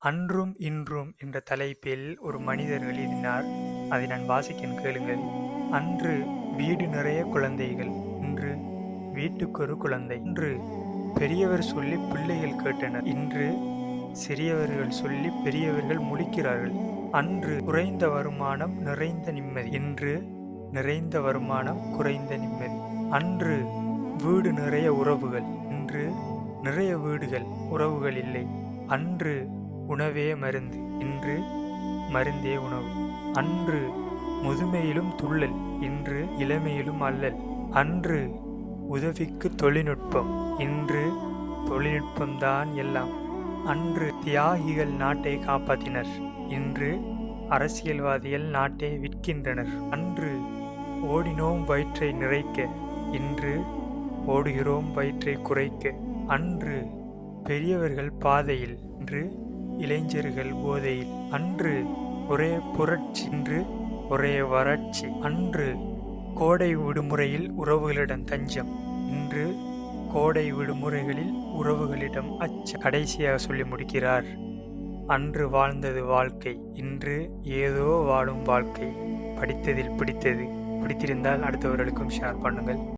அன்றும் இன்றும் என்ற தலைப்பில் ஒரு மனிதர் எழுதினார். அதை நான் வாசிக்கிறேன், கேளுங்கள். அன்று வீடு நிறைய குழந்தைகள், இன்று வீட்டுக்கொரு குழந்தை. இன்று பெரியவர் சொல்லி பிள்ளைகள் கேட்டனர், இன்று சிறியவர்கள் சொல்லி பெரியவர்கள் முழிக்கிறார்கள். அன்று குறைந்த வருமானம் நிறைந்த நிம்மதி, இன்று நிறைந்த வருமானம் குறைந்த நிம்மதி. அன்று வீடு நிறைய உறவுகள், இன்று நிறைய வீடுகள் உறவுகள் இல்லை. அன்று உணவே மருந்து, இன்று மருந்தே உணவு. அன்று முதுமையிலும் துள்ளல், இன்று இளமையிலும் அல்லல். அன்று உதவிக்கு தொழில்நுட்பம், இன்று தொழில்நுட்பம்தான் எல்லாம். அன்று தியாகிகள் நாட்டை காப்பாற்றினர், இன்று அரசியல்வாதிகள் நாட்டை விற்கின்றனர். அன்று ஓடினோம் வயிற்றை நிறைக்க, இன்று ஓடுகிறோம் வயிற்றை குறைக்க. அன்று பெரியவர்கள் பாதையில், இன்று இளைஞர்கள் போதையில். அன்று ஒரே புரட்சி, இன்று ஒரே வறட்சி. அன்று கோடை விடுமுறையில் உறவுகளிடம் தஞ்சம், இன்று கோடை விடுமுறைகளில் உறவுகளிடம் அச்சம். கடைசியாக சொல்லி முடிக்கிறார், அன்று வாழ்ந்தது வாழ்க்கை, இன்று ஏதோ வாழும் வாழ்க்கை. படித்ததில் பிடித்தது. பிடித்திருந்தால் அடுத்தவர்களுக்கும் ஷேர் பண்ணுங்கள்.